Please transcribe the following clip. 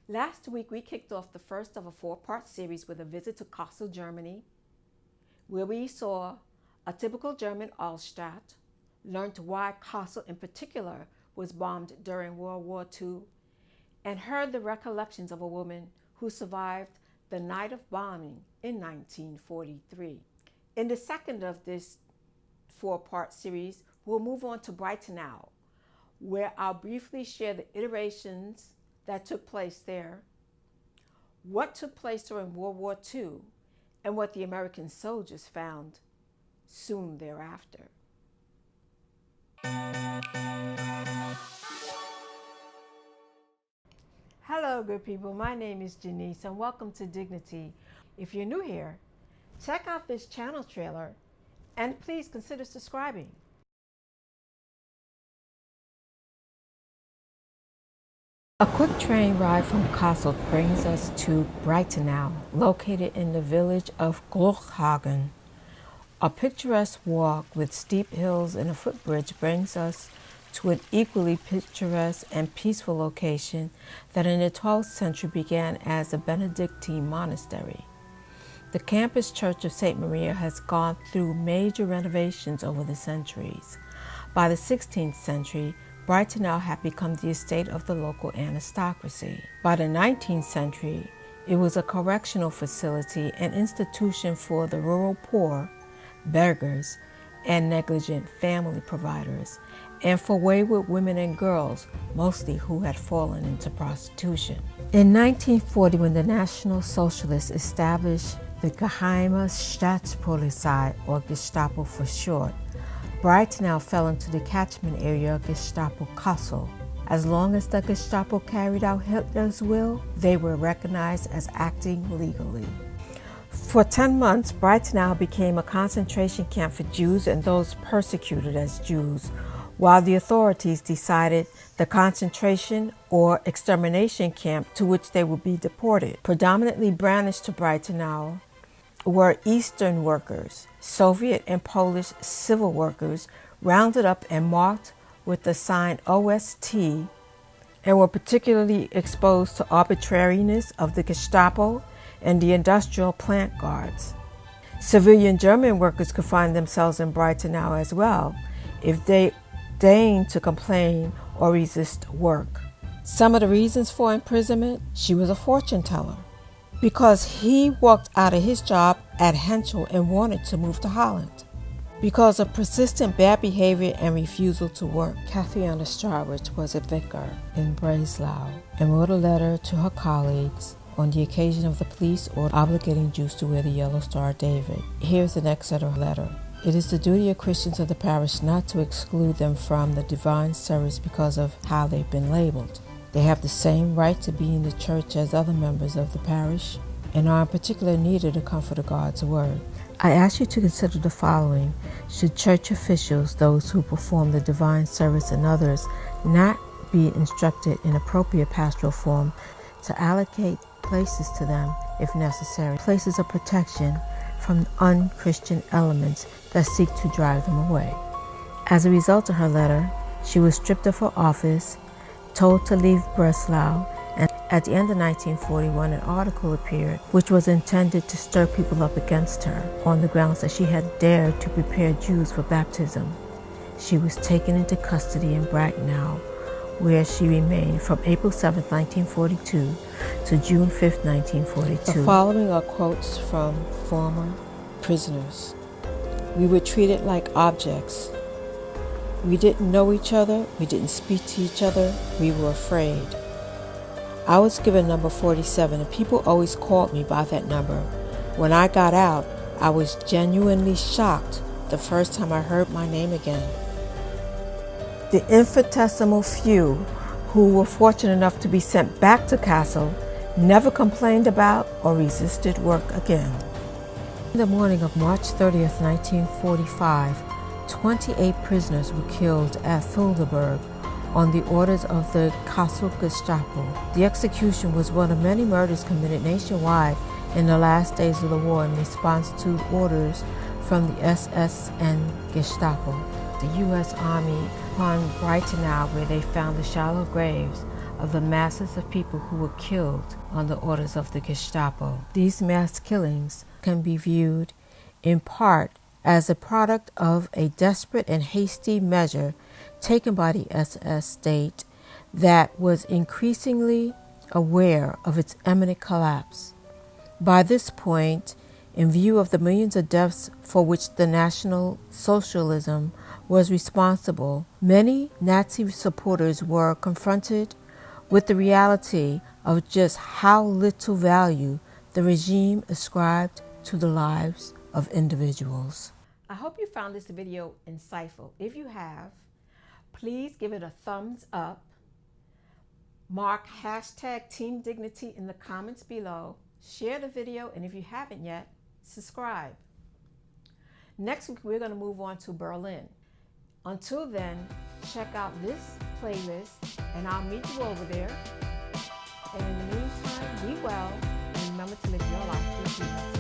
Last week, we kicked off the first of a four-part series with a visit to Kassel, Germany, where we saw a typical German Altstadt, learned why Kassel in particular was bombed during World War II, and heard the recollections of a woman who survived the night of bombing in 1943. In the second of this four-part series, we'll move on to Breitenau, where I'll briefly share the iterations that took place there, what took place during World War II, and what the American soldiers found soon thereafter. Hello, good people. My name is Janice, and welcome to Dignity. If you're new here, check out this channel trailer, and please consider subscribing. A quick train ride from Kassel brings us to Breitenau, located in the village of Glochhagen. A picturesque walk with steep hills and a footbridge brings us to an equally picturesque and peaceful location that in the 12th century began as a Benedictine monastery. The campus church of St. Maria has gone through major renovations over the centuries. By the 16th century, Breitenau had become the estate of the local aristocracy. By the 19th century, it was a correctional facility and institution for the rural poor, beggars, and negligent family providers, and for wayward women and girls, mostly who had fallen into prostitution. In 1940, when the National Socialists established the Geheime Staatspolizei, or Gestapo for short, Breitenau fell into the catchment area of Gestapo Kassel. As long as the Gestapo carried out Hitler's will, they were recognized as acting legally. For 10 months, Breitenau became a concentration camp for Jews and those persecuted as Jews, while the authorities decided the concentration or extermination camp to which they would be deported. Predominantly banished to Breitenau were Eastern workers, Soviet and Polish civil workers, rounded up and marked with the sign OST, and were particularly exposed to arbitrariness of the Gestapo and the industrial plant guards. Civilian German workers could find themselves in Breitenau as well if they deigned to complain or resist work. Some of the reasons for imprisonment: she was a fortune teller, because he walked out of his job at Henschel and wanted to move to Holland. Because of persistent bad behavior and refusal to work, Katharina Staritz was a vicar in Breitenau and wrote a letter to her colleagues on the occasion of the police order obligating Jews to wear the yellow Star of David. Here's the next set of letter. It is the duty of Christians of the parish not to exclude them from the divine service because of how they've been labeled. They have the same right to be in the church as other members of the parish and are in particular need of the comfort of God's word. I ask you to consider the following. Should church officials, those who perform the divine service, and others not be instructed in appropriate pastoral form to allocate places to them if necessary, places of protection from unchristian elements that seek to drive them away. As a result of her letter, she was stripped of her office, told to leave Breslau, and at the end of 1941 an article appeared which was intended to stir people up against her on the grounds that she had dared to prepare Jews for baptism. She was taken into custody in Breitenau, where she remained from April 7, 1942 to June 5, 1942. The following are quotes from former prisoners. We were treated like objects. We didn't know each other, we didn't speak to each other, we were afraid. I was given number 47 and people always called me by that number. When I got out, I was genuinely shocked the first time I heard my name again. The infinitesimal few who were fortunate enough to be sent back to Kassel never complained about or resisted work again. In the morning of March 30th, 1945, 28 prisoners were killed at Fuldaberg on the orders of the Kassel Gestapo. The execution was one of many murders committed nationwide in the last days of the war in response to orders from the SS and Gestapo. The U.S. Army upon Breitenau, where they found the shallow graves of the masses of people who were killed on the orders of the Gestapo. These mass killings can be viewed in part as a product of a desperate and hasty measure taken by the SS state that was increasingly aware of its imminent collapse. By this point, in view of the millions of deaths for which the National Socialism was responsible, many Nazi supporters were confronted with the reality of just how little value the regime ascribed to the lives of individuals. I hope you found this video insightful. If you have, please give it a thumbs up. Mark hashtag Team Dignity in the comments below. Share the video, and if you haven't yet, subscribe. Next week, we're going to move on to Berlin. Until then, check out this playlist, and I'll meet you over there. And in the meantime, be well, and remember to live your life with Jesus.